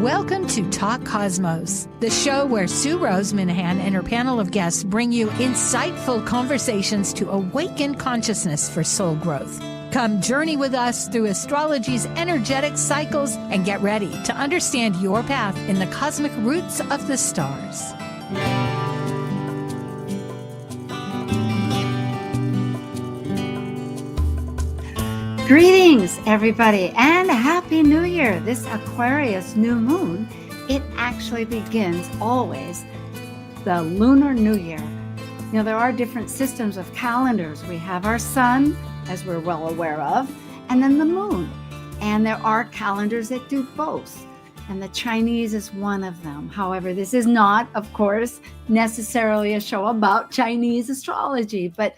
Welcome to Talk Cosmos, the show where Sue Minahan and her panel of guests bring you insightful conversations to awaken consciousness for soul growth. Come journey with us through astrology's energetic cycles and get ready to understand your path in the cosmic roots of the stars. Greetings, everybody, and Happy New Year. This Aquarius New Moon, it actually begins always the Lunar New Year. You know, there are different systems of calendars. We have our sun, as we're well aware of, and then the moon. And there are calendars that do both, and the Chinese is one of them. However, this is not, of course, necessarily a show about Chinese astrology, but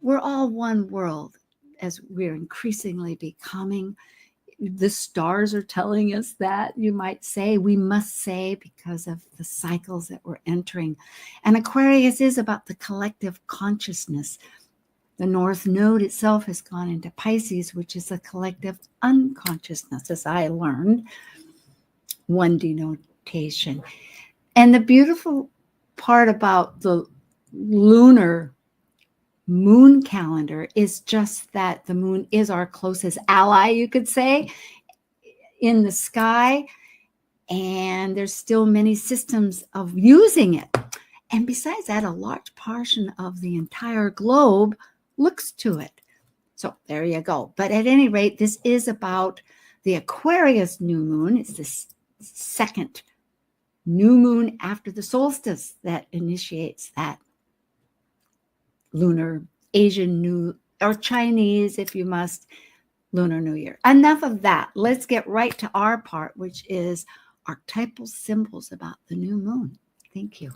we're all one world. As we're increasingly becoming, the stars are telling us that, you might say, we must say, because of the cycles that we're entering. And Aquarius is about the collective consciousness. The North Node itself has gone into Pisces, which is a collective unconsciousness, as I learned, one denotation. And the beautiful part about the lunar moon calendar is just that the moon is our closest ally, you could say, in the sky, and there's still many systems of using it. And besides that, a large portion of the entire globe looks to it. So there you go. But at any rate, this is about the Aquarius new moon. It's the second new moon after the solstice that initiates that lunar, Asian new, or Chinese, if you must, Lunar New Year. Enough of that. Let's get right to our part, which is archetypal symbols about the new moon. Thank you.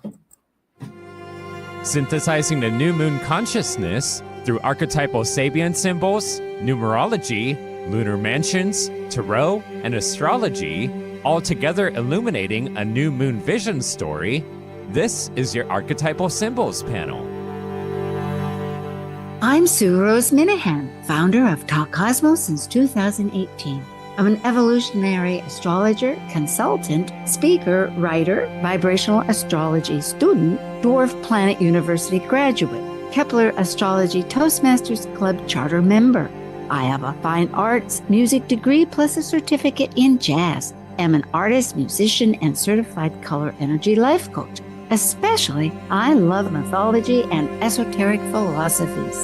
Synthesizing the new moon consciousness through archetypal Sabian symbols, numerology, lunar mansions, tarot, and astrology, all together illuminating a new moon vision story. This is your Archetypal Symbols panel. I'm Sue Minahan, founder of Talk Cosmos since 2018. I'm an evolutionary astrologer, consultant, speaker, writer, vibrational astrology student, Dwarf Planet University graduate, Kepler Astrology Toastmasters Club charter member. I have a fine arts music degree plus a certificate in jazz. I'm an artist, musician, and certified color energy life coach. Especially, I love mythology and esoteric philosophies.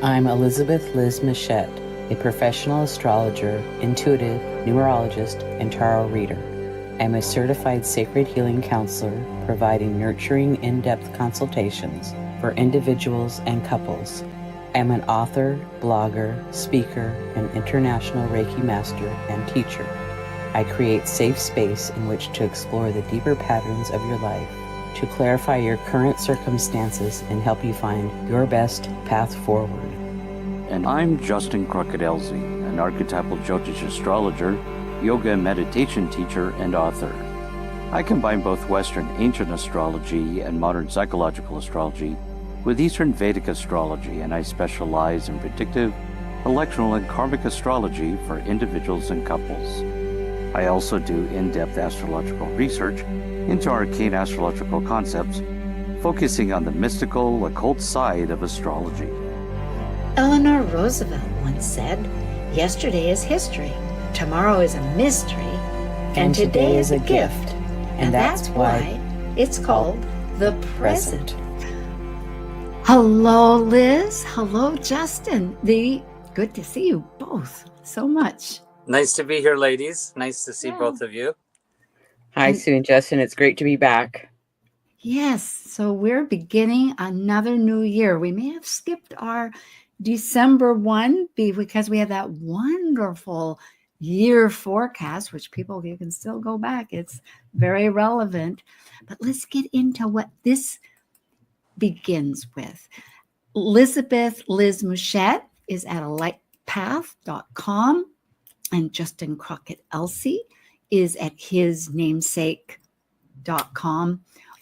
I'm Elizabeth Liz Machette, a professional astrologer, intuitive, numerologist, and tarot reader. I'm a certified sacred healing counselor, providing nurturing, in-depth consultations for individuals and couples. I'm an author, blogger, speaker, and international Reiki master and teacher. I create safe space in which to explore the deeper patterns of your life, to clarify your current circumstances and help you find your best path forward. And I'm Justin Crockett-Elsie, an archetypal Jyotish astrologer, yoga and meditation teacher, and author. I combine both Western ancient astrology and modern psychological astrology with Eastern Vedic astrology, and I specialize in predictive, electional, and karmic astrology for individuals and couples. I also do in-depth astrological research into arcane astrological concepts, focusing on the mystical, occult side of astrology. Eleanor Roosevelt once said, "Yesterday is history, tomorrow is a mystery, and today is a gift." And that's why it's called the present. Hello, Liz. Hello, Justin. Good to see you both so much. Nice to be here, ladies. Nice to see both of you. Hi, Sue and Justin. It's great to be back. Yes, so we're beginning another new year. We may have skipped our December 1 because we had that wonderful year forecast, which you can still go back. It's very relevant. But let's get into what this begins with. Elizabeth Liz Machette is at alightpath.com. And Justin Crockett-Elsie is at his namesake.com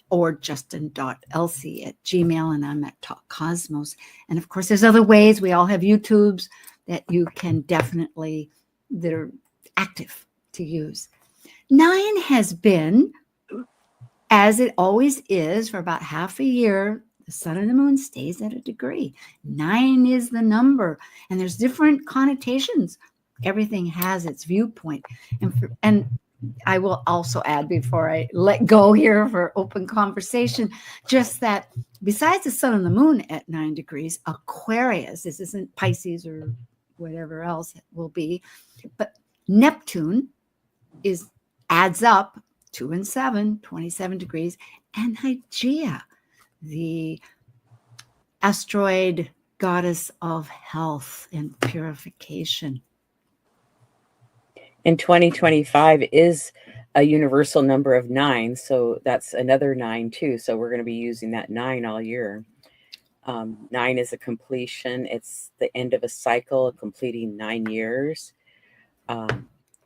or justin.elsie@gmail, and I'm at Talk Cosmos. And of course, there's other ways. We all have YouTubes that you can definitely, that are active to use. 9 has been, as it always is, for about half a year. The sun and the moon stays at a degree. 9 is the number, and there's different connotations. Everything has its viewpoint. And I will also add, before I let go here for open conversation, just that besides the sun and the moon at 9 degrees, Aquarius, this isn't Pisces or whatever else it will be, but Neptune adds up 2 and 7, 27 degrees, and Hygeia, the asteroid goddess of health and purification. And 2025 is a universal number of 9, so that's another 9 too. So we're going to be using that 9 all year. 9 is a completion. It's the end of a cycle, completing 9 years.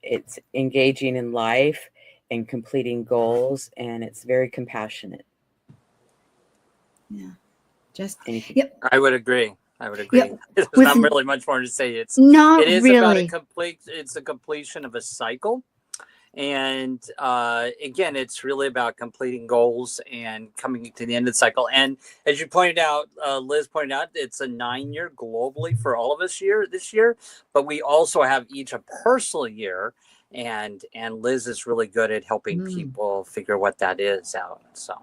It's engaging in life and completing goals, and it's very compassionate. Yeah, I would agree. Yep. There's not really much more to say. It is really about it's a completion of a cycle. And again, it's really about completing goals and coming to the end of the cycle. And as you pointed out, Liz pointed out, it's a 9-year globally for all of us this year. But we also have each a personal year. And Liz is really good at helping people figure what that is out. So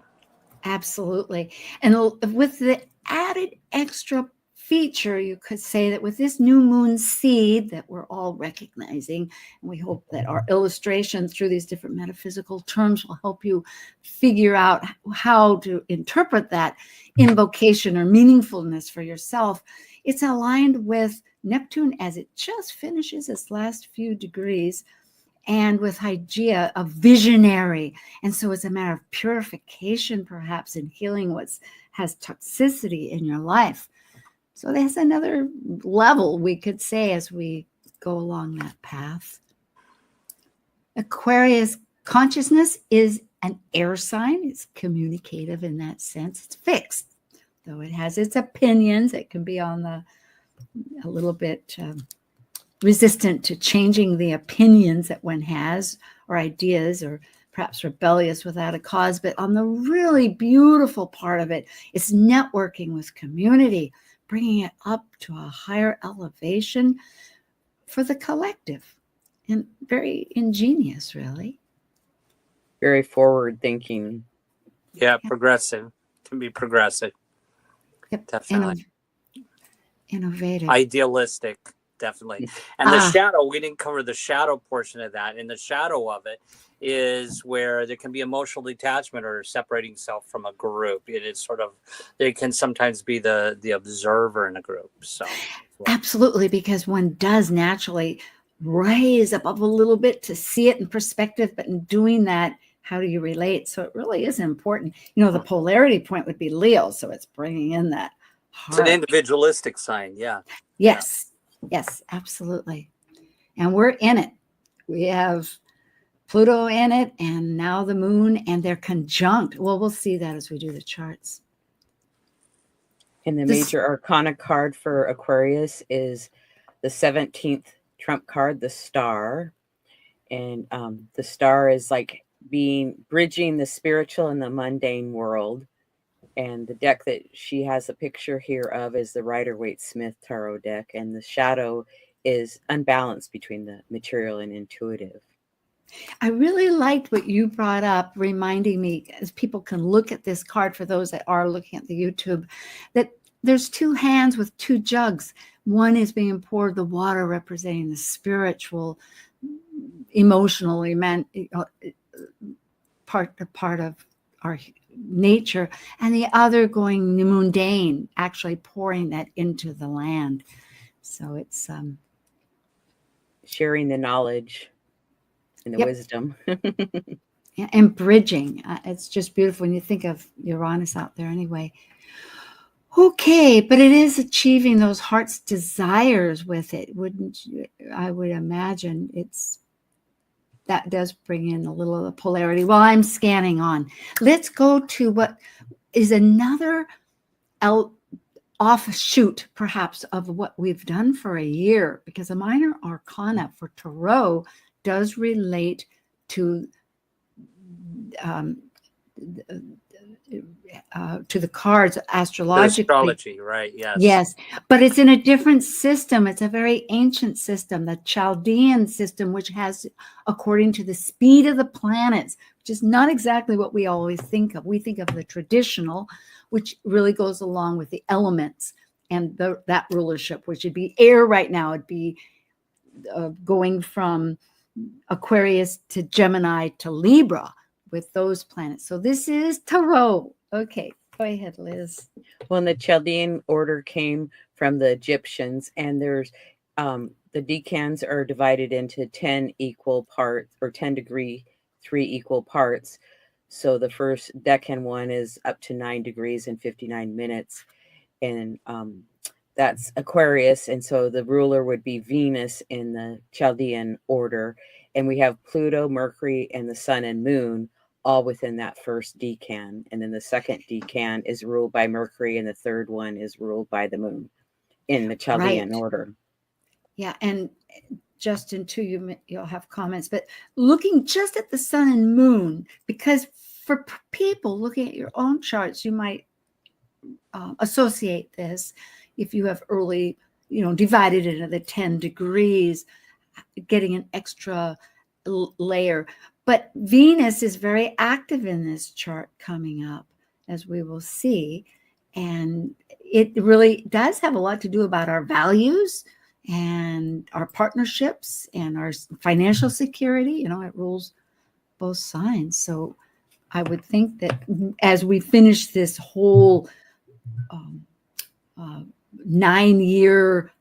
absolutely. And with the added extra feature, you could say that with this new moon seed that we're all recognizing, and we hope that our illustration through these different metaphysical terms will help you figure out how to interpret that invocation or meaningfulness for yourself. It's aligned with Neptune as it just finishes its last few degrees, and with Hygeia, a visionary. And so it's a matter of purification, perhaps, and healing what has toxicity in your life. So there's another level, we could say, as we go along that path. Aquarius consciousness is an air sign. It's communicative in that sense. It's fixed, though it has its opinions. It can be on a little bit resistant to changing the opinions that one has, or ideas, or perhaps rebellious without a cause. But on the really beautiful part of it, it's networking with community, bringing it up to a higher elevation for the collective, and very ingenious, really. Very forward thinking. yeah, progressive. Can be progressive. Yep. Definitely. Innovative. Idealistic. Definitely. And the shadow, we didn't cover the shadow portion of that. And the shadow of it is where there can be emotional detachment or separating self from a group. It is sort of, it can sometimes be the observer in a group. So absolutely, because one does naturally raise up a little bit to see it in perspective, but in doing that, how do you relate? So it really is important. You know, the polarity point would be Leo, so it's bringing in that heart. It's an individualistic sign. Yeah. Yes. Yes, absolutely. And we're in it. We have Pluto in it, and now the moon, and they're conjunct. Well, we'll see that as we do the charts. And the major arcana card for Aquarius is the 17th trump card, the star. And the star is like bridging the spiritual and the mundane world. And the deck that she has a picture here of is the Rider-Waite-Smith Tarot deck. And the shadow is unbalanced between the material and intuitive. I really liked what you brought up, reminding me, as people can look at this card, for those that are looking at the YouTube, that there's 2 hands with 2 jugs. One is being poured the water, representing the spiritual, emotional part of our nature, and the other going mundane, actually pouring that into the land. So it's sharing the knowledge and the wisdom. And bridging. It's just beautiful when you think of Uranus out there anyway. Okay, but it is achieving those heart's desires with it, wouldn't you? I would imagine that does bring in a little of the polarity. While I'm scanning on, let's go to what is another offshoot, perhaps, of what we've done for a year, because a minor arcana for Tarot does relate to the cards astrologically. Astrology, right? Yes. Yes, but it's in a different system. It's a very ancient system, the Chaldean system, which has, according to the speed of the planets, which is not exactly what we always think of. We think of the traditional, which really goes along with the elements and that rulership, which would be air right now. It'd be going from Aquarius to Gemini to Libra with those planets. So this is Tarot. Okay, go ahead, Liz. Well, the Chaldean order came from the Egyptians, and there's the decans are divided into 10 equal parts, or 10 degree, 3 equal parts. So the first decan one is up to 9 degrees and 59 minutes. And that's Aquarius. And so the ruler would be Venus in the Chaldean order. And we have Pluto, Mercury, and the sun and moon all within that first decan. And then the second decan is ruled by Mercury, and the third one is ruled by the moon in the Chaldean order. Yeah, and Justin, too, you'll have comments, but looking just at the sun and moon, because for people looking at your own charts, you might associate this if you have early, divided into the 10 degrees, getting an extra layer. But Venus is very active in this chart coming up, as we will see. And it really does have a lot to do about our values and our partnerships and our financial security. It rules both signs. So I would think that as we finish this whole 9-year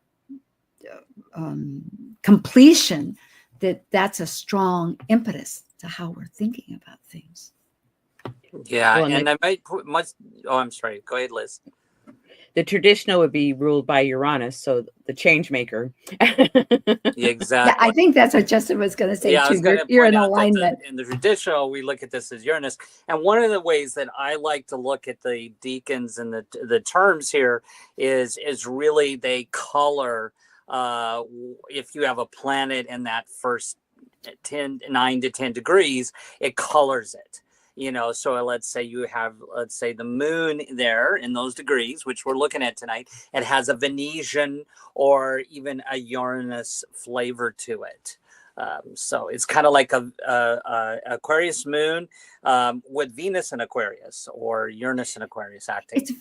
completion, that's a strong impetus to how we're thinking about things. Yeah, well, and I might put much. Oh, I'm sorry. Go ahead, Liz. The traditional would be ruled by Uranus, so the change maker. Exactly. Yeah, I think that's what Justin was going to say, yeah, too. You're in alignment. In the traditional, we look at this as Uranus. And one of the ways that I like to look at the decans and the terms here is really they color, if you have a planet in that first 9 to 10 degrees, it colors it. So let's say you have, the moon there in those degrees, which we're looking at tonight. It has a Venetian or even a Uranus flavor to it. So it's kind of like a Aquarius moon with Venus in Aquarius or Uranus in Aquarius acting. It's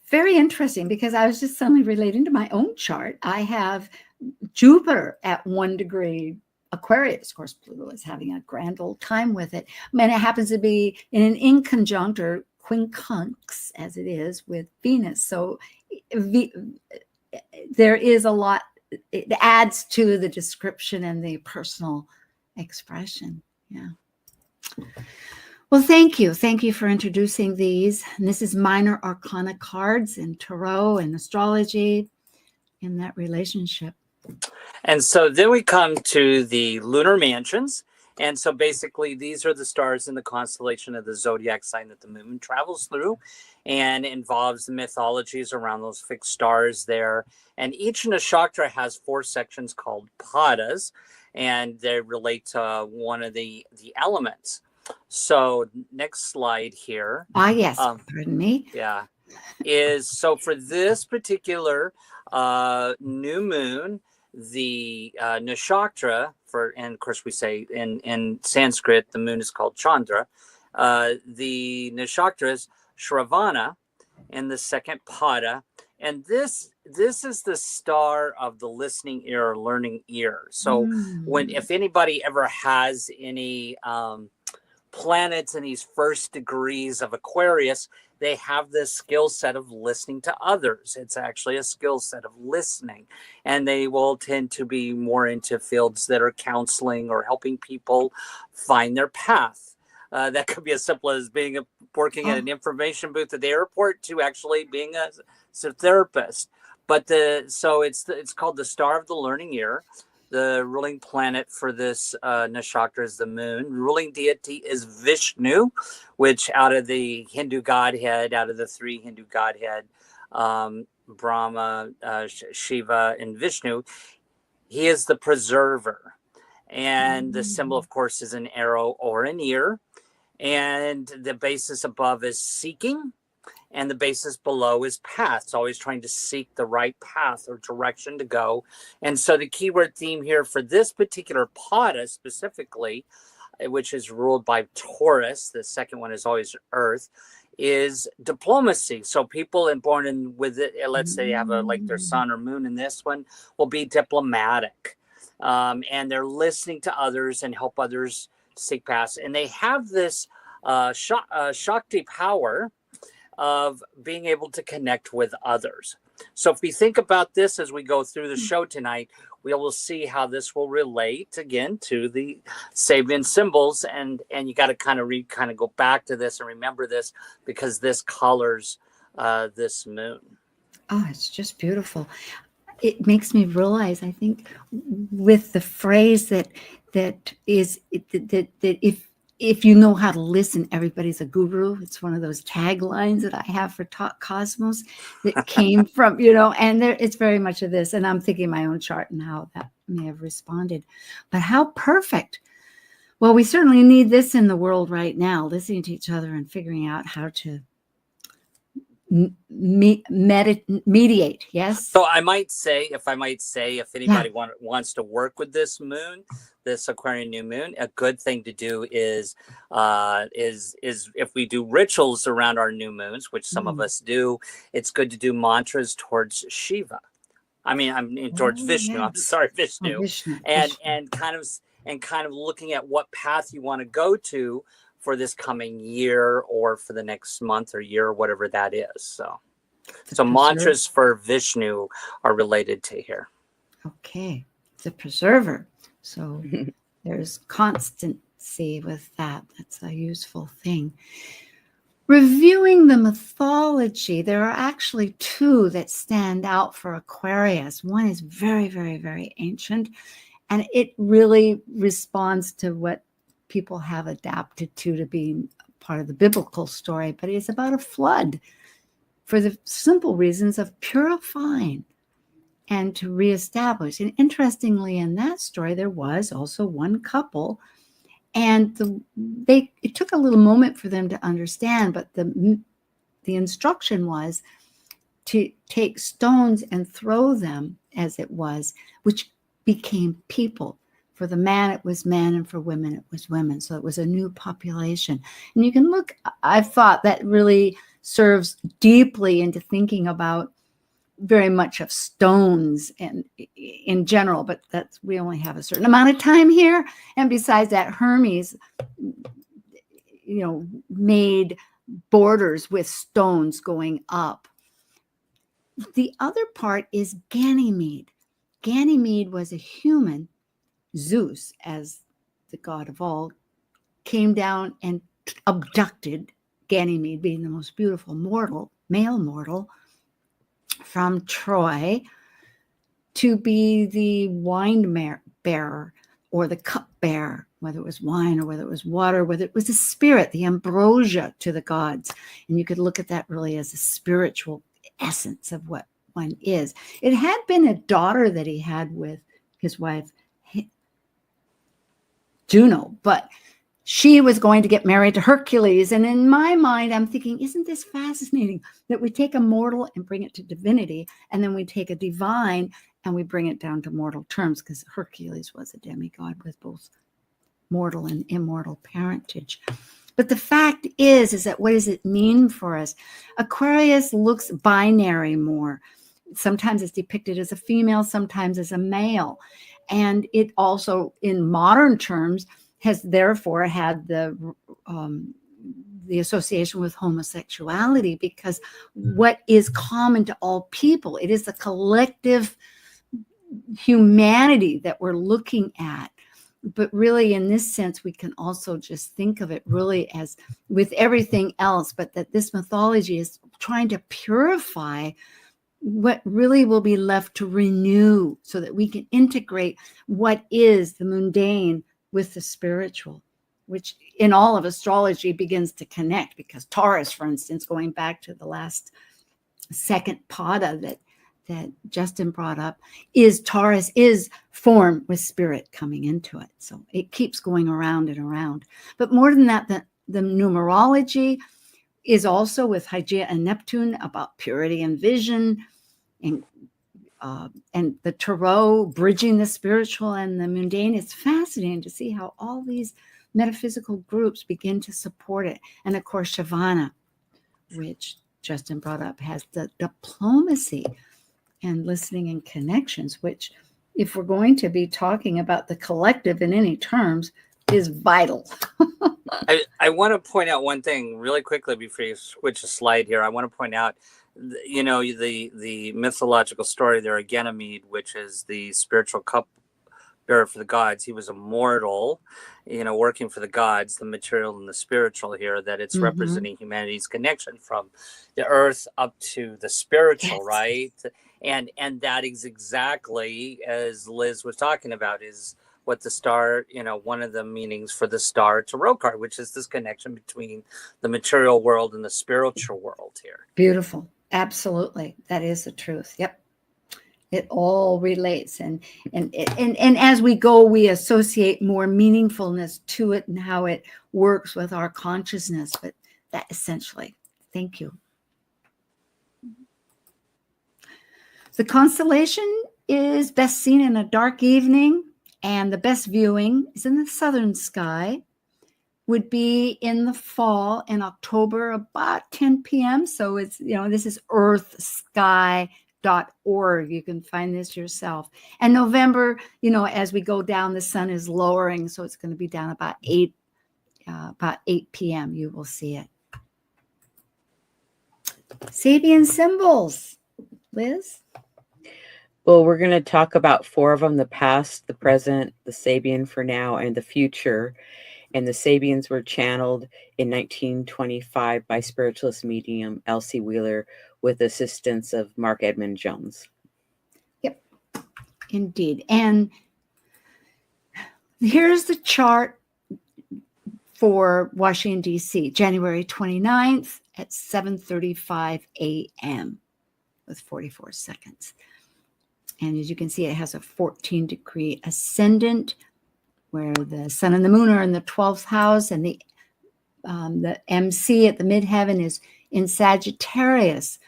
very interesting because I was just suddenly relating to my own chart. I have Jupiter at 1 degree Aquarius. Of course, Pluto is having a grand old time with it. And it happens to be in an inconjunct or quincunx, as it is, with Venus. So there is a lot. It adds to the description and the personal expression. Yeah. Well, thank you. Thank you for introducing these. And this is minor arcana cards and tarot and astrology in that relationship. And so then we come to the lunar mansions. And so basically these are the stars in the constellation of the zodiac sign that the moon travels through, and involves the mythologies around those fixed stars there. And each nakshatra has 4 sections called padas, and they relate to one of the elements. So next slide here. Yes, pardon me. Yeah. So for this particular new moon, the nakshatra and of course we say in Sanskrit the moon is called Chandra. The nakshatra is Shravana, and the second pada, and this is the star of the listening ear or learning ear. So if anybody ever has any planets in these first degrees of Aquarius, they have this skill set of listening to others. It's actually a skill set of listening, and they will tend to be more into fields that are counseling or helping people find their path. That could be as simple as working at an information booth at the airport to actually being a therapist. But so it's called the star of the learning ear. The ruling planet for this nakshatra is the moon. Ruling deity is Vishnu, which out of the Hindu godhead, out of the 3 Hindu godhead, Brahma, Shiva, and Vishnu, he is the preserver. And the symbol, of course, is an arrow or an ear. And the basis above is seeking, and the basis below is path. It's always trying to seek the right path or direction to go. And so the keyword theme here for this particular pada specifically, which is ruled by Taurus, the second one is always Earth, is diplomacy. So people born in with it, let's say they have like their sun or moon in this one, will be diplomatic. And they're listening to others and help others seek paths. And they have this Shakti power of being able to connect with others. So if we think about this as we go through the show tonight, we will see how this will relate again to the Sabian symbols. And you got to kind of go back to this and remember this, because this colors this moon. Oh, it's just beautiful. It makes me realize, I think, with the phrase that if you know how to listen, everybody's a guru. It's one of those taglines that I have for Talk Cosmos that came from, and it's very much of this. And I'm thinking my own chart and how that may have responded. But how perfect. Well, we certainly need this in the world right now, listening to each other and figuring out how to mediate. Yes. So if anybody wants to work with this moon, this Aquarian new moon, a good thing to do is if we do rituals around our new moons, which some of us do, it's good to do mantras towards Shiva. Towards Vishnu. Yeah. I'm sorry, Vishnu. Vishnu. And kind of looking at what path you want to go to for this coming year or for the next month or year or whatever that is. So mantras for Vishnu are related to here. Okay. The preserver. So there's constancy with that. That's a useful thing. Reviewing the mythology, there are actually two that stand out for Aquarius. One is very, very, very ancient, and it really responds to what people have adapted to being part of the biblical story, but it's about a flood for the simple reasons of purifying and to reestablish. And interestingly, in that story, there was also one couple, and it took a little moment for them to understand, but the instruction was to take stones and throw them, as it was, which became people. For the man, it was men, and for women, it was women. So it was a new population. And you can look, I've thought that really serves deeply into thinking about very much of stones and in general, but we only have a certain amount of time here. And besides that, Hermes, made borders with stones going up. The other part is Ganymede. Ganymede was a human. Zeus, as the god of all, came down and abducted Ganymede, being the most beautiful male mortal, from Troy to be the wine bearer or the cup bearer, whether it was wine or whether it was water, whether it was a spirit, the ambrosia to the gods. And you could look at that really as a spiritual essence of what one is. It had been a daughter that he had with his wife, Juno, but she was going to get married to Hercules. And in my mind, I'm thinking, isn't this fascinating that we take a mortal and bring it to divinity, and then we take a divine and we bring it down to mortal terms, because Hercules was a demigod with both mortal and immortal parentage. But the fact is that what does it mean for us? Aquarius looks binary more. Sometimes it's depicted as a female, sometimes as a male. And it also, in modern terms, has therefore had the association with homosexuality, because what is common to all people, it is the collective humanity that we're looking at. But really, in this sense, we can also just think of it really as with everything else, but that this mythology is trying to purify what really will be left to renew, so that we can integrate what is the mundane with the spiritual, which in all of astrology begins to connect, because Taurus, for instance, going back to the last second pada that that Justin brought up is Taurus is formed with spirit coming into it. So it keeps going around and around. But more than that, the numerology is also with Hygeia and Neptune about purity and vision, and the Tarot bridging the spiritual and the mundane. It's fascinating to see how all these metaphysical groups begin to support it. And of course, Shavana, which Justin brought up, has the diplomacy and listening and connections, which, if we're going to be talking about the collective in any terms, is vital. I want to point out one thing really quickly before you switch a slide here. I want to point out, you know, the mythological story there, Ganymede, which is the spiritual cupbearer for the gods. He was a mortal, you know, working for the gods, the material and the spiritual here, that it's representing humanity's connection from the earth up to the spiritual, right? And that is exactly, as Liz was talking about, is what the star, you know, one of the meanings for the star tarot card, which is this connection between the material world and the spiritual world here. Beautiful. Absolutely. That is the truth. Yep. It all relates. And as we go, we associate more meaningfulness to it and how it works with our consciousness. But that essentially, thank you. The constellation is best seen in a dark evening, and the best viewing is in the southern sky. Would be in the fall, in October, about 10 p.m. So it's, you know, this is earthsky.org. You can find this yourself. And November, you know, as we go down, the sun is lowering, so it's going to be down about 8 p.m. You will see it. Sabian symbols. Liz? Well, we're going to talk about 4 of them: the past, the present, the Sabian for now, and the future. And the Sabians were channeled in 1925 by spiritualist medium Elsie Wheeler with assistance of Mark Edmund Jones. Yep, indeed. And here's the chart for Washington, D.C., January 29th at 7:35 a.m. with 44 seconds. And as you can see, it has a 14-degree ascendant, where the sun and the moon are in the 12th house, and the MC at the midheaven is in Sagittarius.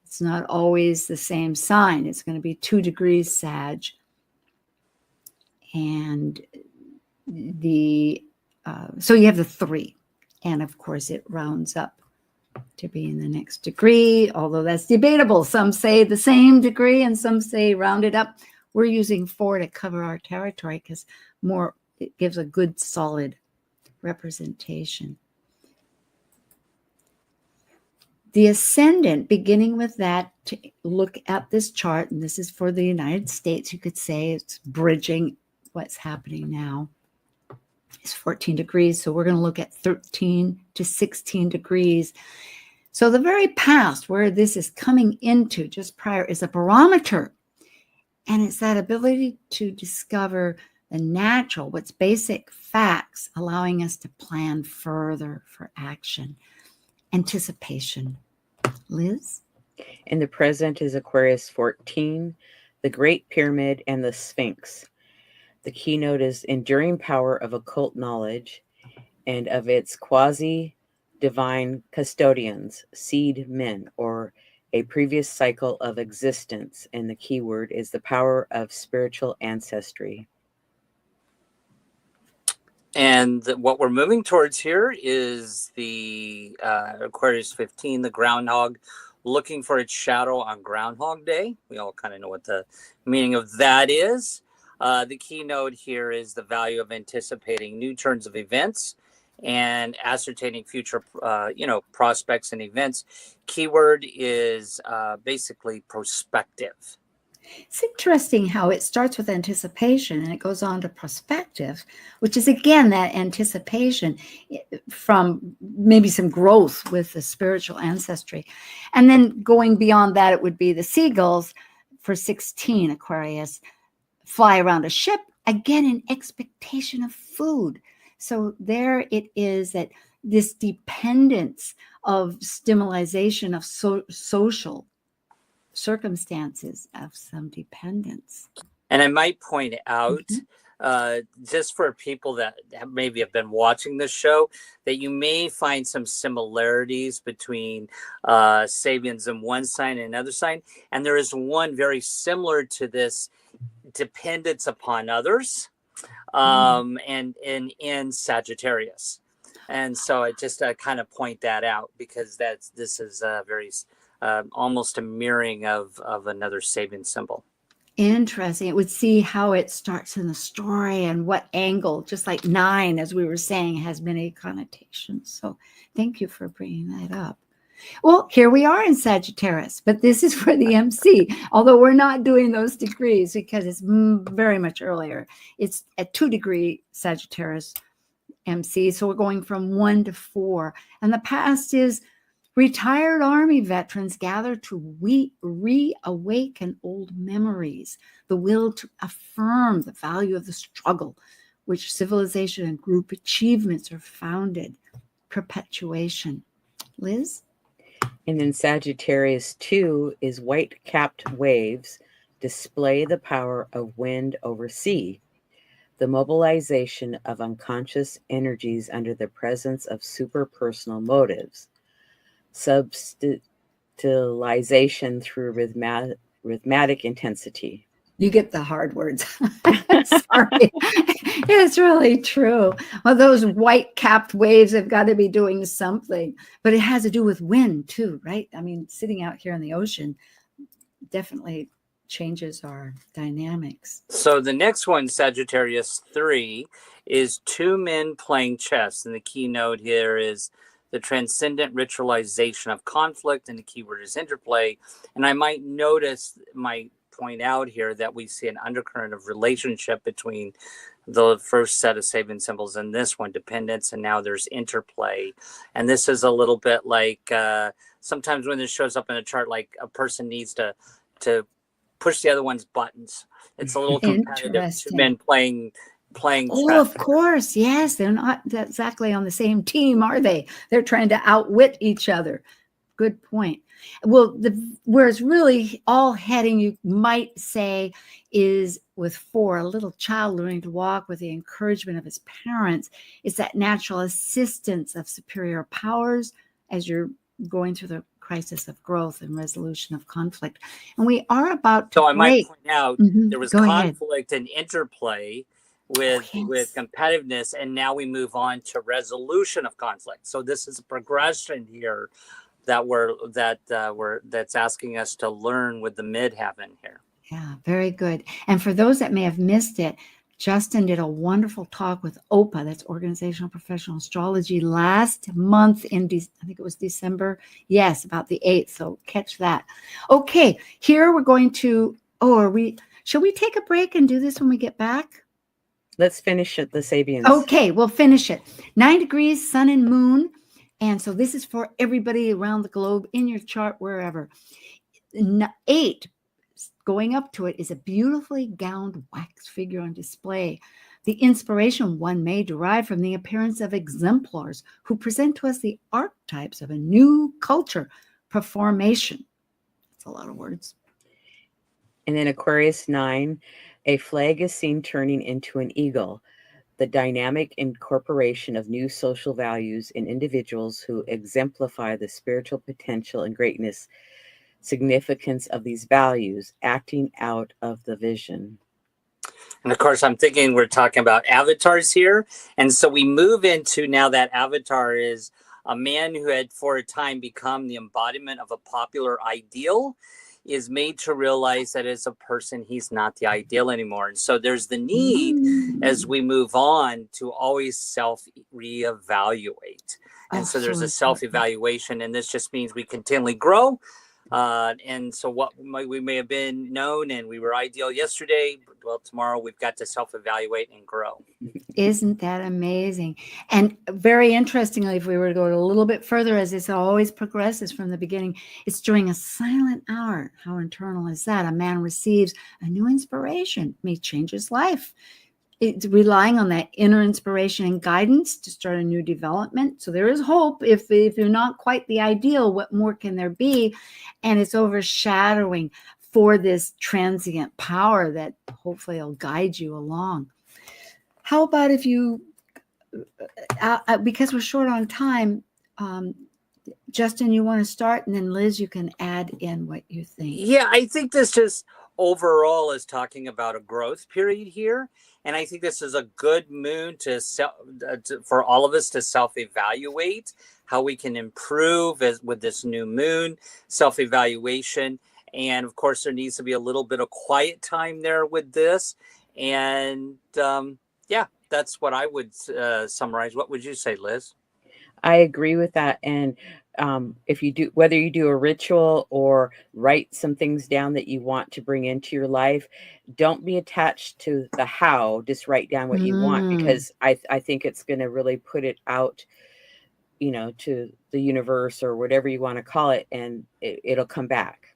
It's not always the same sign. It's going to be 2 degrees Sag. And so you have the 3. And of course, it rounds up to be in the next degree, although that's debatable. Some say the same degree and some say round it up. We're using 4 to cover our territory because it gives a good solid representation. The ascendant, beginning with that, to look at this chart, and this is for the United States, you could say it's bridging what's happening now. It's 14 degrees, so we're going to look at 13 to 16 degrees. So the very past, where this is coming into just prior, is a barometer. And it's that ability to discover the natural, what's basic facts, allowing us to plan further for action. Anticipation. Liz? And the present is Aquarius 14, the Great Pyramid, and the Sphinx. The keynote is enduring power of occult knowledge and of its quasi-divine custodians, seed men, or a previous cycle of existence. And the keyword is the power of spiritual ancestry. And what we're moving towards here is the Aquarius 15, the groundhog, looking for its shadow on Groundhog Day. We all kind of know what the meaning of that is. The keynote here is the value of anticipating new turns of events and ascertaining future, prospects and events. Keyword is basically prospective. It's interesting how it starts with anticipation and it goes on to prospective, which is, again, that anticipation from maybe some growth with the spiritual ancestry. And then going beyond that, it would be the seagulls for 16, Aquarius, fly around a ship, again, in expectation of food. So there it is, that this dependence of stimulation of social circumstances of some dependence. And I might point out, just for people that maybe have been watching this show, that you may find some similarities between Sabians in one sign and another sign. And there is one very similar to this, dependence upon others, and in Sagittarius. And so I just kind of point that out, because this is very almost a mirroring of another Sabian symbol. Interesting. It would see how it starts in the story and what angle, just like 9, as we were saying, has many connotations. So thank you for bringing that up. Well, here we are in Sagittarius, but this is for the MC, although we're not doing those degrees because it's very much earlier. It's at 2-degree Sagittarius MC. So we're going from 1 to 4. And the past is retired Army veterans gather to reawaken old memories, the will to affirm the value of the struggle, which civilization and group achievements are founded. Perpetuation. Liz? And then Sagittarius 2 is white-capped waves display the power of wind over sea, the mobilization of unconscious energies under the presence of superpersonal motives, subtilization through rhythmic intensity. You get the hard words. Sorry. It's really true. Well, those white-capped waves have got to be doing something, but it has to do with wind too, right? I mean, sitting out here in the ocean definitely changes our dynamics. So the next one, Sagittarius 3, is 2 men playing chess. And the keynote here is the transcendent ritualization of conflict, and the keyword is interplay. And I might point out here that we see an undercurrent of relationship between the first set of Sabian symbols and this one, dependence, and now there's interplay. And this is a little bit like sometimes when this shows up in a chart, like a person needs to push the other one's buttons. It's a little competitive, 2 men playing Oh, chess. of course. Yes. They're not exactly on the same team, are they? They're trying to outwit each other. Good point. Well, where it's really all heading, you might say, is with 4, a little child learning to walk with the encouragement of his parents. It's that natural assistance of superior powers as you're going through the crisis of growth and resolution of conflict. And we are about to So I might point out there was Go ahead. conflict and interplay with competitiveness, and now we move on to resolution of conflict. So this is a progression here that's asking us to learn with the midheaven here. Yeah, very good. And for those that may have missed it, Justin did a wonderful talk with OPA, that's Organizational Professional Astrology, last month I think it was December. Yes, about the 8th. So catch that. Okay, here we're going to, shall we take a break and do this when we get back? Let's finish it, the Sabians. Okay, we'll finish it. 9 degrees, sun and moon. And so this is for everybody around the globe in your chart, wherever. 8, going up to it, is a beautifully gowned wax figure on display. The inspiration one may derive from the appearance of exemplars who present to us the archetypes of a new culture performation. That's a lot of words. And then Aquarius 9, a flag is seen turning into an eagle, the dynamic incorporation of new social values in individuals who exemplify the spiritual potential and greatness significance of these values, acting out of the vision. And of course, I'm thinking we're talking about avatars here. And so we move into now that avatar is a man who had for a time become the embodiment of a popular ideal, is made to realize that as a person, he's not the ideal anymore. And so there's the need as we move on to always self-reevaluate. And so there's a self-evaluation, and this just means we continually grow. And so what we may have been known and we were ideal yesterday, well, tomorrow we've got to self-evaluate and grow. Isn't that amazing? And very interestingly, if we were to go a little bit further, as this always progresses from the beginning, it's during a silent hour. How internal is that? A man receives a new inspiration, may change his life. it's relying on that inner inspiration and guidance to start a new development. So there is hope. If you're not quite the ideal, what more can there be? And it's overshadowing for this transient power that hopefully will guide you along. How about if you, because we're short on time, Justin, you want to start, and then Liz, you can add in what you think. Yeah, I think this just overall is talking about a growth period here. And I think this is a good moon for all of us to self-evaluate how we can improve with this new moon, self-evaluation. And of course, there needs to be a little bit of quiet time there with this. And yeah, that's what I would summarize. What would you say, Liz? I agree with that. And if you do, whether you do a ritual or write some things down that you want to bring into your life, don't be attached to the how, just write down what you want, because I think it's going to really put it out, to the universe or whatever you want to call it, and it'll come back.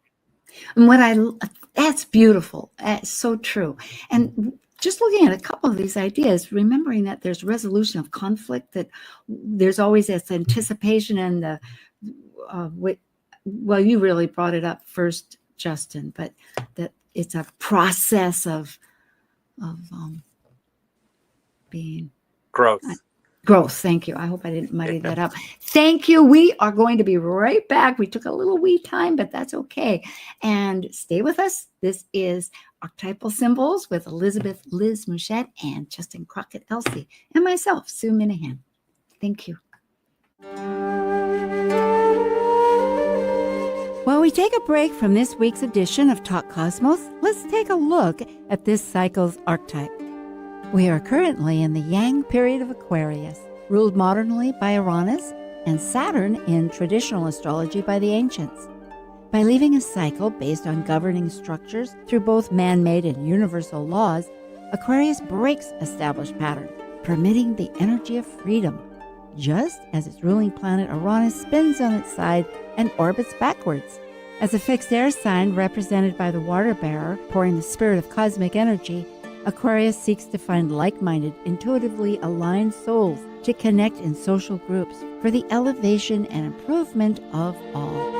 And that's beautiful. That's so true. And just looking at a couple of these ideas, remembering that there's resolution of conflict, that there's always this anticipation and well, you really brought it up first, Justin, but that it's a process of being growth. Growth. Thank you. I hope I didn't muddy that up. Thank you. We are going to be right back. We took a little wee time, but that's okay. And stay with us. This is Archetypal Symbols with Elizabeth Liz Mouchette and Justin Crockett Elsie and myself, Sue Minahan. Thank you. While we take a break from this week's edition of Talk Cosmos, let's take a look at this cycle's archetype. We are currently in the Yang period of Aquarius, ruled modernly by Uranus and Saturn in traditional astrology by the ancients. By leaving a cycle based on governing structures through both man-made and universal laws, Aquarius breaks established patterns, permitting the energy of freedom, just as its ruling planet Uranus spins on its side and orbits backwards. As a fixed air sign represented by the water bearer pouring the spirit of cosmic energy, Aquarius seeks to find like-minded, intuitively aligned souls to connect in social groups for the elevation and improvement of all.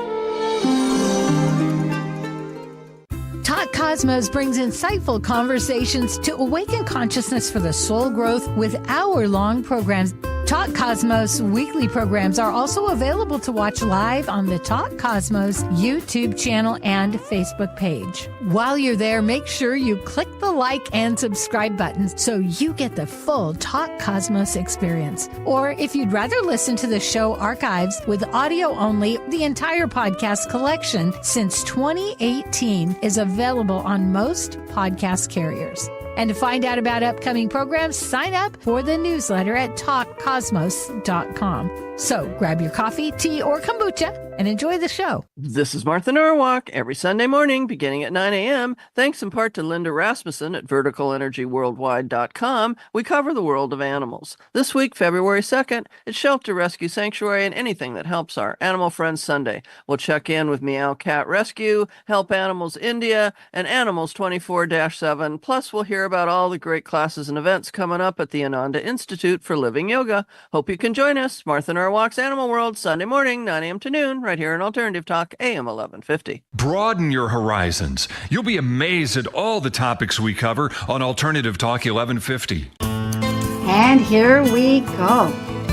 Talk Cosmos brings insightful conversations to awaken consciousness for the soul growth with hour-long programs. Talk Cosmos weekly programs are also available to watch live on the Talk Cosmos YouTube channel and Facebook page. While you're there, make sure you click the like and subscribe buttons so you get the full Talk Cosmos experience. Or if you'd rather listen to the show archives with audio only, the entire podcast collection since 2018 is available on most podcast carriers. And to find out about upcoming programs, sign up for the newsletter at talkcosmos.com. So grab your coffee, tea, or kombucha and enjoy the show. This is Martha Norwalk every Sunday morning beginning at 9 a.m. Thanks in part to Linda Rasmussen at verticalenergyworldwide.com. We cover the world of animals. This week, February 2nd, it's Shelter Rescue Sanctuary and anything that helps our Animal Friends Sunday. We'll check in with Meow Cat Rescue, Help Animals India, and Animals 24/7. Plus, we'll hear about all the great classes and events coming up at the Ananda Institute for Living Yoga. Hope you can join us. Martha Norwalk's Animal World, Sunday morning, 9 a.m. to noon, right here in Alternative Talk, AM 1150. Broaden your horizons. You'll be amazed at all the topics we cover on Alternative Talk 1150. And here we go.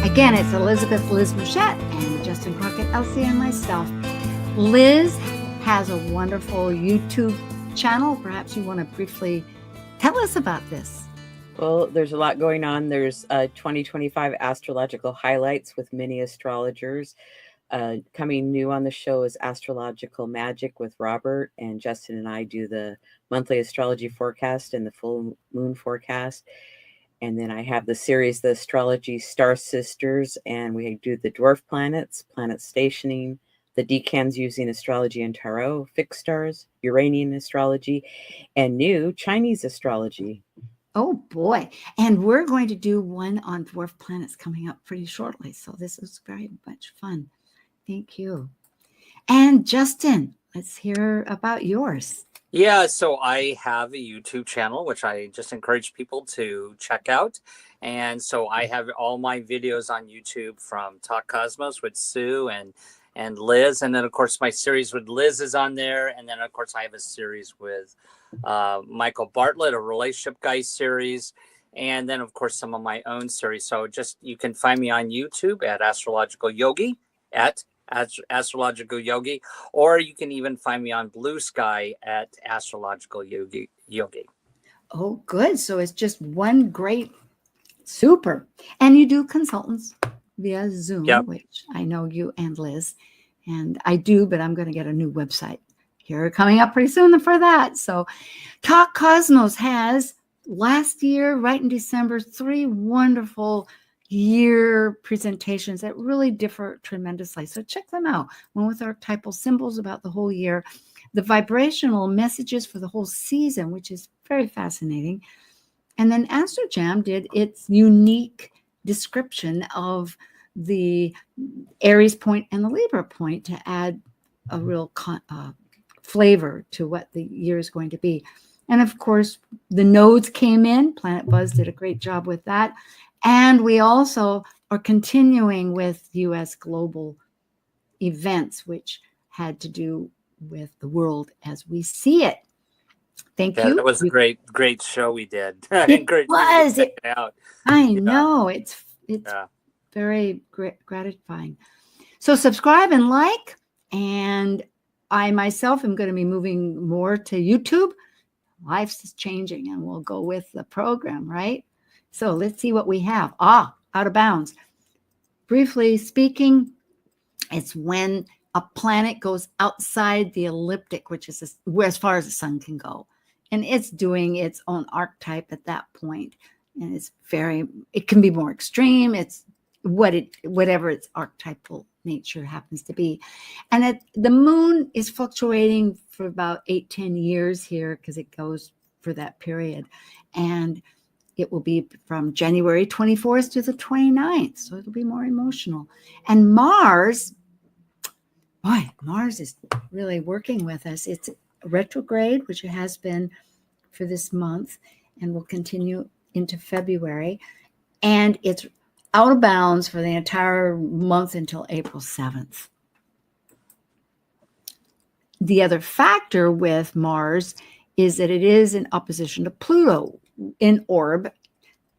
Again, it's Elizabeth Liz Mouchette and Justin Crockett Elsie and myself. Liz has a wonderful YouTube channel. Perhaps you want to briefly tell us about this. Well, there's a lot going on. There's 2025 astrological highlights with many astrologers. Coming new on the show is Astrological Magic with Robert, and Justin and I do the monthly astrology forecast and the full moon forecast. And then I have the series, the Astrology Star Sisters, and we do the dwarf planets, planet stationing, the decans using astrology and tarot, fixed stars, Uranian astrology, and new Chinese astrology. Oh boy. And we're going to do one on dwarf planets coming up pretty shortly. So this is very much fun. Thank you. And Justin, let's hear about yours. Yeah, so I have a YouTube channel, which I just encourage people to check out. And so I have all my videos on YouTube from Talk Cosmos with Sue and Liz. And then, of course, my series with Liz is on there. And then, of course, I have a series with Michael Bartlett, a relationship guy series. And then, of course, some of my own series. So just you can find me on YouTube at Astrological Yogi, at Astrological Yogi, or you can even find me on Blue Sky at Astrological Yogi. Oh, good. So it's just one great, super. And you do consultants via Zoom, Yep. which I know you and Liz, and I do, but I'm going to get a new website here coming up pretty soon for that. So Talk Cosmos has last year, right in December, 3 wonderful year presentations that really differ tremendously. So check them out. One with archetypal symbols about the whole year, the vibrational messages for the whole season, which is very fascinating. And then AstroJam did its unique description of the Aries point and the Libra point to add a real flavor to what the year is going to be. And of course, the nodes came in. Planet Buzz did a great job with that. And we also are continuing with U.S. global events, which had to do with the world as we see it. Thank you. That was a great show we did. It was. Check it out. I know. It's very gratifying. So subscribe and like. And I myself am going to be moving more to YouTube. Life's changing and we'll go with the program, right? So let's see what we have. Out of bounds. Briefly speaking, it's when a planet goes outside the ecliptic, which is as far as the sun can go. And it's doing its own archetype at that point. And it can be more extreme. It's whatever its archetypal nature happens to be. And the moon is fluctuating for about 8-10 years here because it goes for that period. And it will be from January 24th to the 29th. So it'll be more emotional. And Mars is really working with us. It's retrograde, which it has been for this month and will continue into February. And it's out of bounds for the entire month until April 7th. The other factor with Mars is that it is in opposition to Pluto in orb.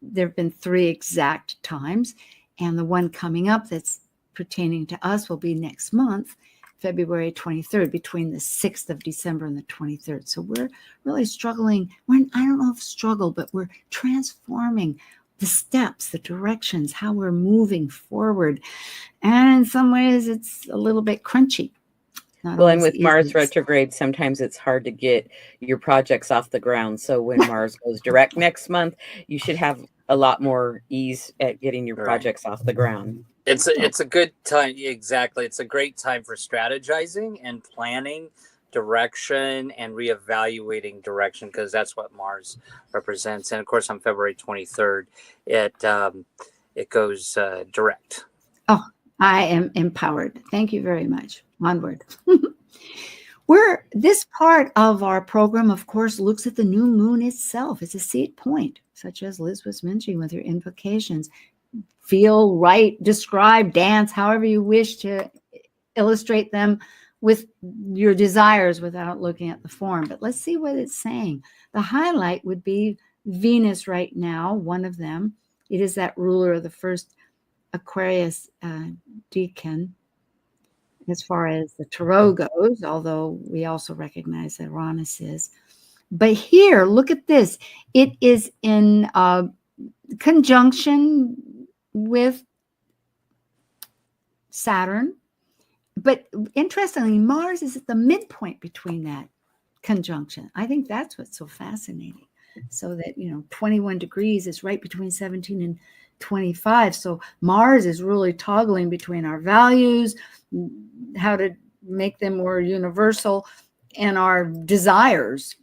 There have been 3 exact times, and the one coming up that's pertaining to us will be next month, February 23rd, between the 6th of December and the 23rd. So we're really struggling. I don't know if struggle, but we're transforming the steps, the directions, how we're moving forward. And in some ways, it's a little bit crunchy. Well, and with Mars retrograde, sometimes it's hard to get your projects off the ground. So when Mars goes direct next month, you should have a lot more ease at getting your projects off the ground. It's a good time. Exactly. It's a great time for strategizing and planning direction and reevaluating direction, because that's what Mars represents. And of course, on February 23rd, it goes direct. Oh, I am empowered. Thank you very much. Onward. This part of our program, of course, looks at the new moon itself. It's a seed point, such as Liz was mentioning with her invocations. Feel, write, describe, dance, however you wish to illustrate them with your desires without looking at the form. But let's see what it's saying. The highlight would be Venus right now, one of them. It is that ruler of the first Aquarius decan as far as the tarot goes, although we also recognize that Uranus is. But here, look at this. It is in conjunction with Saturn. But interestingly, Mars is at the midpoint between that conjunction. I think that's what's so fascinating. So that, 21 degrees is right between 17 and 25. So Mars is really toggling between our values, how to make them more universal, and our desires.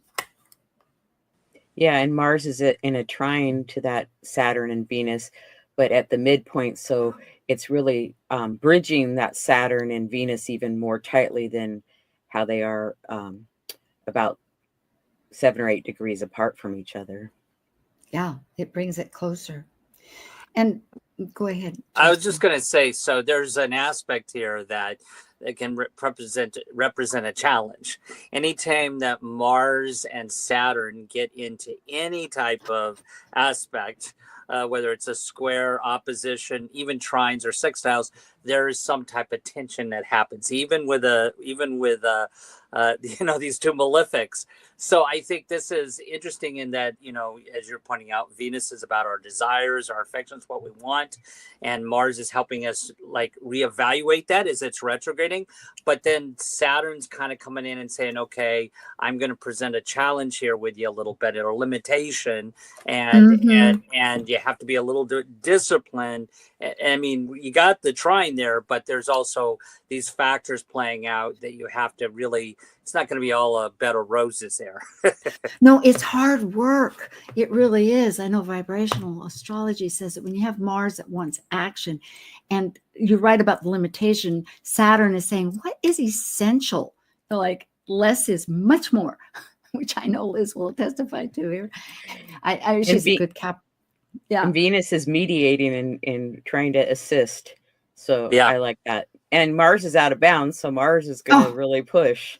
Yeah, and Mars is in a trine to that Saturn and Venus, but at the midpoint. So it's really bridging that Saturn and Venus even more tightly than how they are about 7 or 8 degrees apart from each other. Yeah, it brings it closer. And go ahead. I was just going to say, so there's an aspect here that can represent a challenge. Anytime that Mars and Saturn get into any type of aspect, whether it's a square, opposition, even trines or sextiles, there is some type of tension that happens, even with these two malefics. So I think this is interesting in that, as you're pointing out, Venus is about our desires, our affections, what we want, and Mars is helping us like reevaluate that as it's retrograding. But then Saturn's kind of coming in and saying, okay, I'm going to present a challenge here with you a little bit, or limitation, and you have to be a little disciplined. I mean, you got the trine there, but there's also these factors playing out that you have to really, it's not going to be all a bed of roses there. No, it's hard work. It really is. I know vibrational astrology says that when you have Mars that wants action, and you're right about the limitation, Saturn is saying, what is essential? Like less is much more, which I know Liz will testify to here. She's a good cap. Yeah. And Venus is mediating and trying to assist. So yeah. I like that. And Mars is out of bounds. So Mars is going to really push.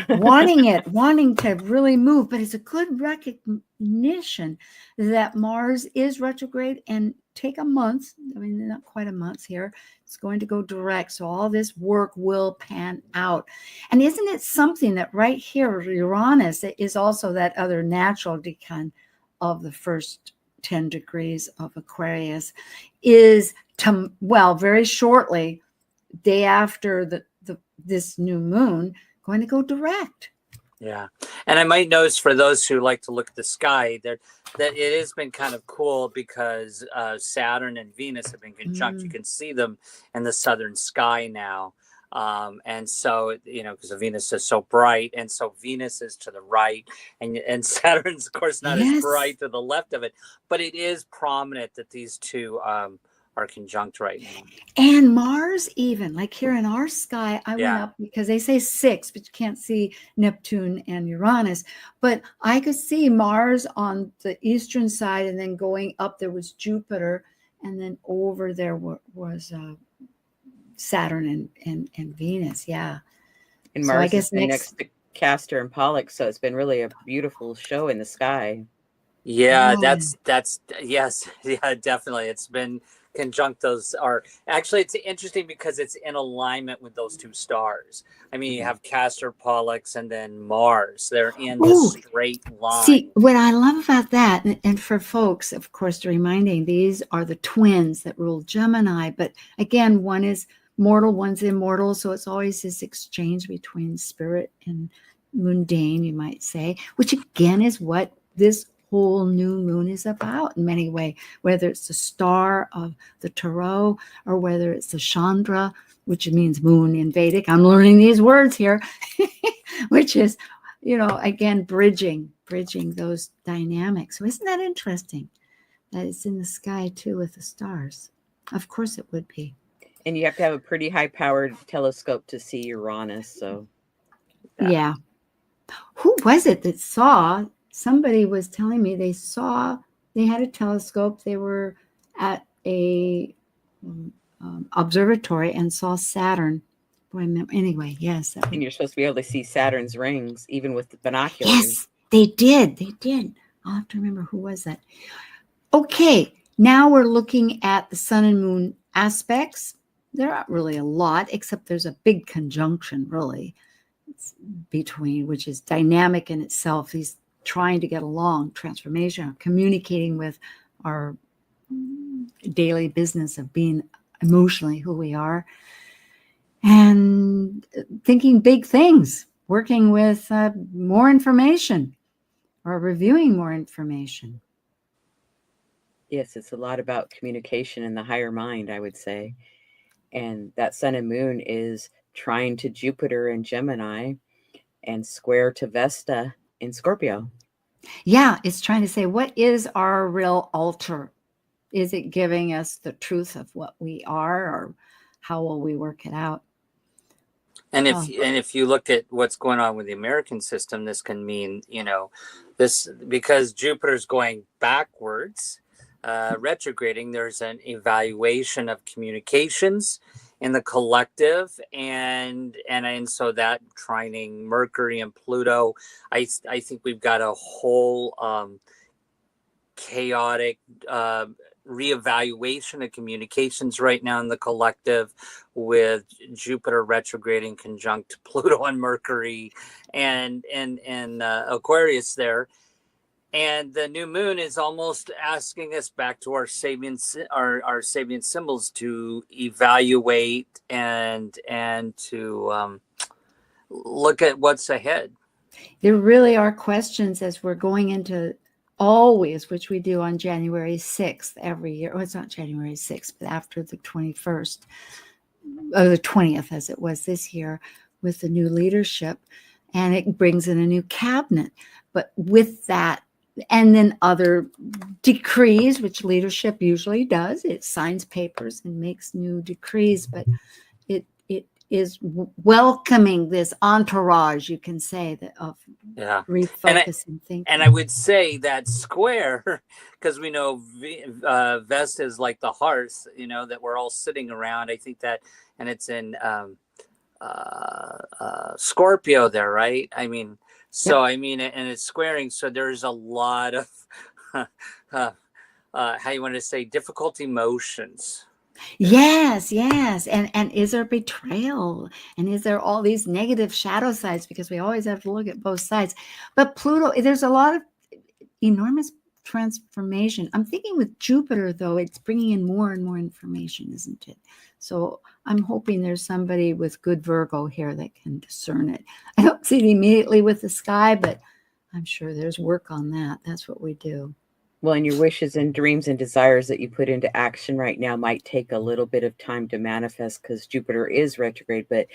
wanting to really move. But it's a good recognition that Mars is retrograde and take a month. I mean, not quite a month here. It's going to go direct. So all this work will pan out. And isn't it something that right here, Uranus is also that other natural decan of the first 10 degrees of Aquarius is very shortly, day after this new moon, going to go direct. Yeah. And I might notice for those who like to look at the sky that it has been kind of cool because Saturn and Venus have been conjunct. You can see them in the southern sky now. And so, because Venus is so bright, and so Venus is to the right, and Saturn's, of course, not as bright to the left of it, but it is prominent that these two are conjunct right now. And Mars, even like here in our sky, I went up because they say 6, but you can't see Neptune and Uranus. But I could see Mars on the eastern side, and then going up there was Jupiter, and then over there was Saturn and Venus, yeah. And Mars I guess next to Castor and Pollux, so it's been really a beautiful show in the sky. Yeah, that's yes, yeah, definitely. It's been conjunct those are actually, it's interesting because it's in alignment with those two stars. I mean, you have Castor, Pollux, and then Mars. They're in the straight line. See, what I love about that, and for folks, of course, reminding these are the twins that rule Gemini. But again, one is mortal, one's immortal. So it's always this exchange between spirit and mundane, you might say, which again is what this whole new moon is about in many ways, whether it's the star of the tarot or whether it's the Chandra, which means moon in Vedic. I'm learning these words here, which is, again, bridging those dynamics. So isn't that interesting that it's in the sky too with the stars? Of course it would be. And you have to have a pretty high-powered telescope to see Uranus. So, yeah. Who was it that saw? Somebody was telling me they had a telescope. They were at a observatory and saw Saturn. Anyway, yes. And you're supposed to be able to see Saturn's rings, even with the binoculars. Yes, they did. I'll have to remember who was that. Okay, now we're looking at the sun and moon aspects. There aren't really a lot, except there's a big conjunction, really, between, which is dynamic in itself. These trying to get along, transformation, communicating with our daily business of being emotionally who we are, and thinking big things, working with more information or reviewing more information. Yes, it's a lot about communication in the higher mind, I would say. And that sun and moon is trine to Jupiter in Gemini and square to Vesta in Scorpio. Yeah, it's trying to say, what is our real altar? Is it giving us the truth of what we are, or how will we work it out? And Oh, if you look at what's going on with the American system, this can mean, this, because Jupiter's going backwards, retrograding. There's an evaluation of communications in the collective, and so that trining Mercury and Pluto. I think we've got a whole chaotic reevaluation of communications right now in the collective, with Jupiter retrograding conjunct Pluto and Mercury and Aquarius there. And the new moon is almost asking us back to our Sabian symbols to evaluate and to look at what's ahead. there really are questions as we're going into always, which we do on January 6th every year. Oh, it's not January 6th, but after the 21st, or the 20th, as it was this year, with the new leadership. And it brings in a new cabinet. But with that, and then other decrees, which leadership usually does, it signs papers and makes new decrees, but it is welcoming this entourage, you can say, that of refocusing thinking. And I would say that square, because we know Vesta is like the hearth, that we're all sitting around. I think that, and it's in Scorpio there, right? I mean, so yep. I mean, and it's squaring. So there's a lot of how you want to say, difficult emotions. Yes. And is there betrayal? And is there all these negative shadow sides? Because we always have to look at both sides. But Pluto, there's a lot of enormous transformation. I'm thinking with Jupiter, though, it's bringing in more and more information, isn't it? So I'm hoping there's somebody with good Virgo here that can discern it. I don't see it immediately with the sky, but I'm sure there's work on that. That's what we do. Well, and your wishes and dreams and desires that you put into action right now might take a little bit of time to manifest, because Jupiter is retrograde, but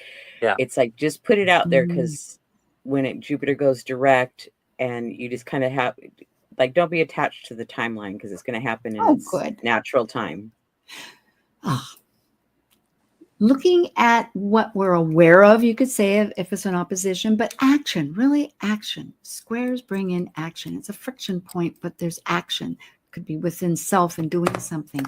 it's like, just put it out there, because when Jupiter goes direct, and you just kind of have, like, don't be attached to the timeline, because it's going to happen in its natural time. Looking at what we're aware of, you could say, if it's an opposition, but action, really action. Squares bring in action. It's a friction point, but there's action. It could be within self and doing something.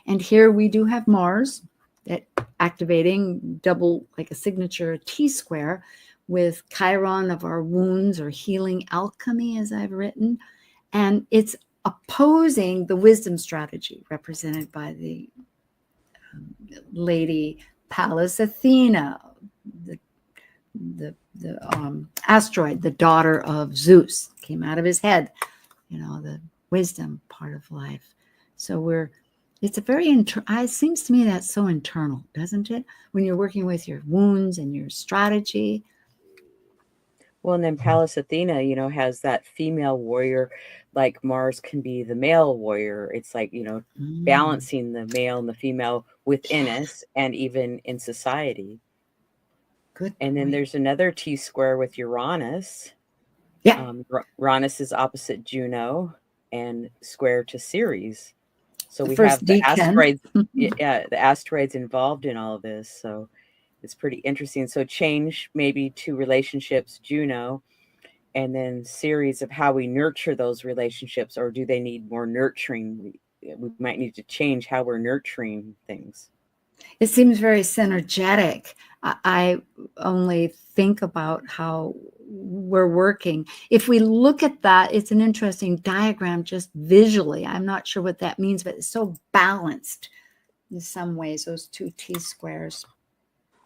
And here we do have Mars that activating double, like a signature T square, with Chiron of our wounds or healing alchemy, as I've written. And it's opposing the wisdom strategy represented by the lady Pallas Athena, the asteroid, the daughter of Zeus, came out of his head, the wisdom part of life. So it's a very, it seems to me that's so internal, doesn't it? When you're working with your wounds and your strategy. Well, and then Pallas Athena, has that female warrior, like Mars can be the male warrior. It's like, balancing the male and the female within us and even in society. Good. And then there's another T square with Uranus. Yeah. Uranus is opposite Juno and square to Ceres. So we have the asteroids. The asteroids involved in all of this. So it's pretty interesting. So change maybe to relationships, Juno, and then series of how we nurture those relationships, or do they need more nurturing? We might need to change how we're nurturing things. It seems very synergetic. I only think about how we're working. If we look at that, it's an interesting diagram just visually. I'm not sure what that means, but it's so balanced in some ways, those two T squares.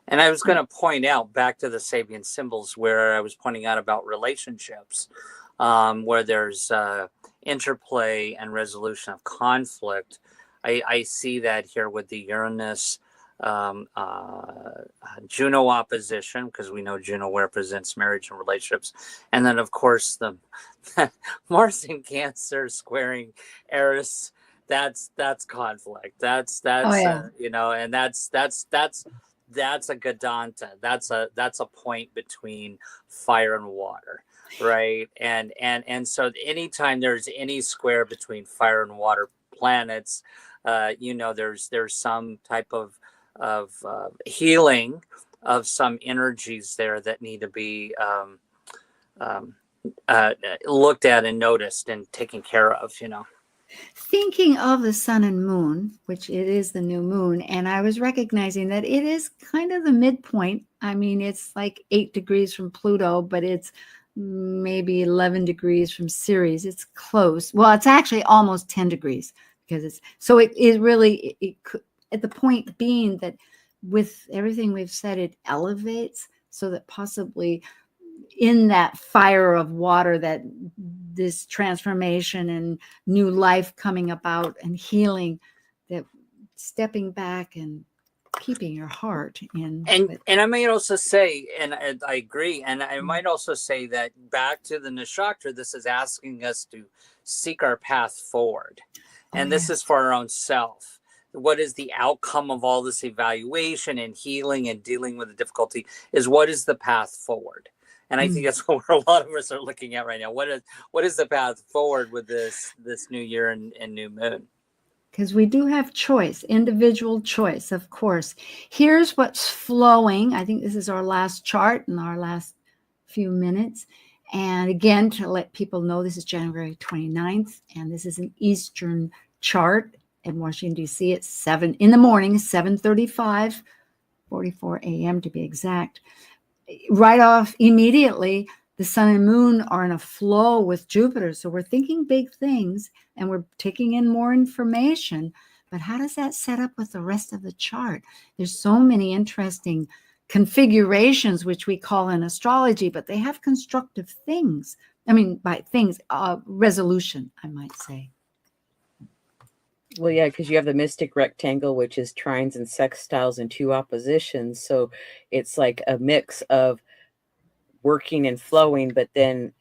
And I was going to point out back to the Sabian symbols, where I was pointing out about relationships, where there's interplay and resolution of conflict. I see that here with the Uranus Juno opposition, because we know Juno represents marriage and relationships. And then, of course, the Mars in Cancer squaring Eris. That's conflict. That's and that's a Gadanta. That's a point between fire and water, right? And so anytime there's any square between fire and water planets, there's some type of healing of some energies there that need to be looked at and noticed and taken care of, Thinking of the sun and moon, which it is the new moon, and I was recognizing that it is kind of the midpoint. I mean, it's like 8 degrees from Pluto, but it's maybe 11 degrees from Ceres. It's close. Well, it's actually almost 10 degrees because it could, at the point being that with everything we've said, it elevates so that possibly in that fire of water, that this transformation and new life coming about and healing, that stepping back and keeping your heart in. And I might also say, and I agree, and I might also say that back to the Nakshatra, this is asking us to seek our path forward. And this is for our own self. What is the outcome of all this evaluation and healing and dealing with the difficulty is what is the path forward? And I think that's what a lot of us are looking at right now. What is the path forward with this new year and new moon? Because we do have choice, individual choice, of course. Here's what's flowing. I think this is our last chart in our last few minutes. And again, to let people know, this is January 29th, and this is an Eastern chart in Washington, DC. It's 7 in the morning, 7:35, 44 a.m. to be exact. Right off immediately, the sun and moon are in a flow with Jupiter. So we're thinking big things and we're taking in more information. But how does that set up with the rest of the chart? There's so many interesting configurations, which we call in astrology, but they have constructive things. I mean, by things, resolution, I might say. Well, yeah, because you have the mystic rectangle, which is trines and sextiles and 2 oppositions. So it's like a mix of working and flowing, but then,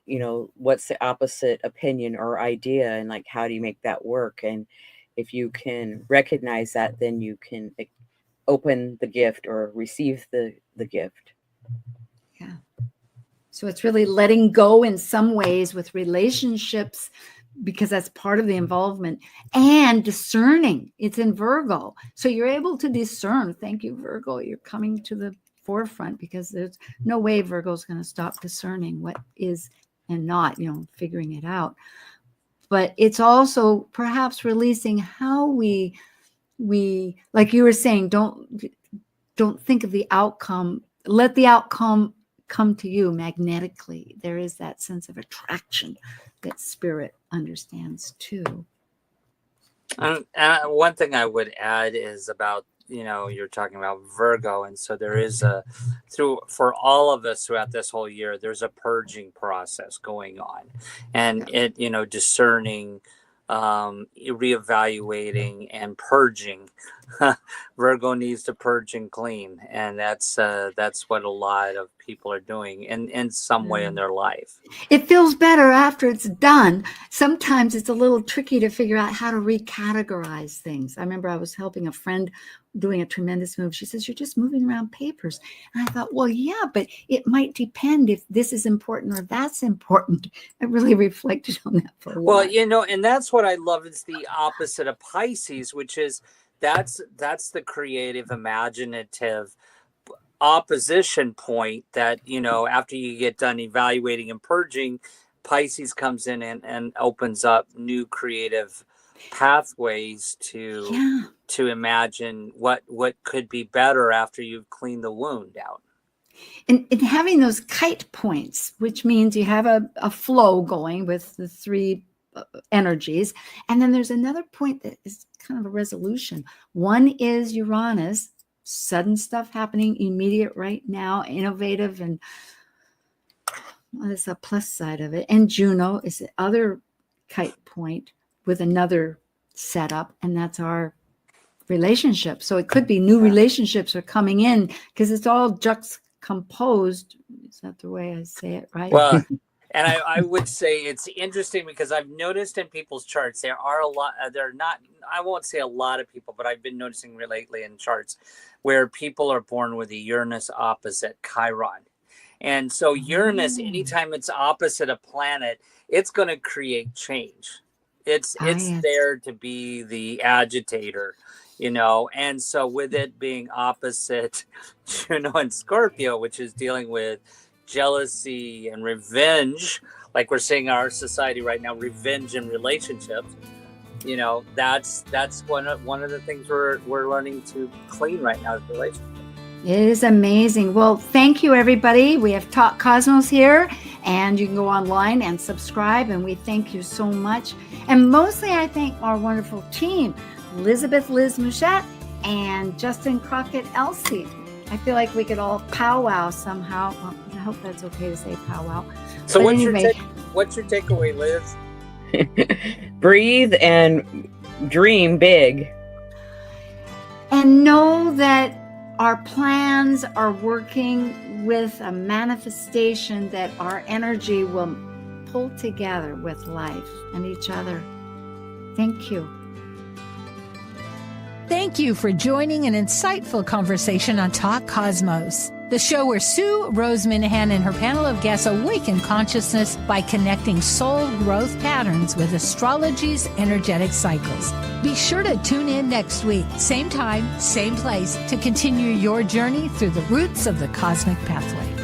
what's the opposite opinion or idea, and like, how do you make that work? And if you can recognize that, then you can open the gift or receive the gift. Yeah. So it's really letting go in some ways with relationships, because that's part of the involvement, and discerning. It's in Virgo. So you're able to discern. Thank you, Virgo. You're coming to the forefront, because there's no way Virgo's going to stop discerning what is and not, figuring it out. But it's also perhaps releasing how we like you were saying, don't think of the outcome. Let the outcome come to you magnetically. There is that sense of attraction that spirit understands too. One thing I would add is about, you're talking about Virgo. And so there is for all of us throughout this whole year, there's a purging process going on, and discerning, reevaluating and purging. Virgo needs to purge and clean, and that's what a lot of people are doing in some way in their life. It feels better after it's done. Sometimes it's a little tricky to figure out how to recategorize things. I remember I was helping a friend doing a tremendous move. She says, "You're just moving around papers." And I thought, well, yeah, but it might depend if this is important or that's important. I really reflected on that for a while. Well, and that's what I love. It's the opposite of Pisces, which is that's the creative, imaginative opposition point that, after you get done evaluating and purging, Pisces comes in and opens up new creative pathways to imagine what could be better after you've cleaned the wound out. And having those kite points, which means you have a flow going with the 3 energies. And then there's another point that is kind of a resolution. One is Uranus, sudden stuff happening immediate right now, innovative, and there's a plus side of it. And Juno is the other kite point with another setup, and that's our relationship. So it could be new relationships are coming in, because it's all juxtaposed. Is that the way I say it, right? Well, and I would say it's interesting because I've noticed in people's charts, there are a lot, I won't say a lot of people, but I've been noticing lately in charts where people are born with a Uranus opposite Chiron. And so Uranus, anytime it's opposite a planet, it's going to create change. It's yes. there to be the agitator, you know. And so with it being opposite Juno and Scorpio, which is dealing with jealousy and revenge, like we're seeing our society right now, revenge in relationships, you know, that's one of the things we're learning to clean right now is relationships. It is amazing. Well, thank you, everybody. We have Talk Cosmos here, and you can go online and subscribe, and we thank you so much. And mostly I thank our wonderful team, Elizabeth Liz Mouchette and Justin Crockett Elsie. I feel like we could all powwow somehow. Well, I hope that's okay to say powwow. So But what's anyway, your takeaway, Liz? Breathe and dream big. and know that our plans are working with a manifestation that our energy will pull together with life and each other. Thank you. Thank you for joining an insightful conversation on Talk Cosmos, the show where Sue Minahan and her panel of guests awaken consciousness by connecting soul growth patterns with astrology's energetic cycles. Be sure to tune in next week, same time, same place, to continue your journey through the roots of the cosmic pathway.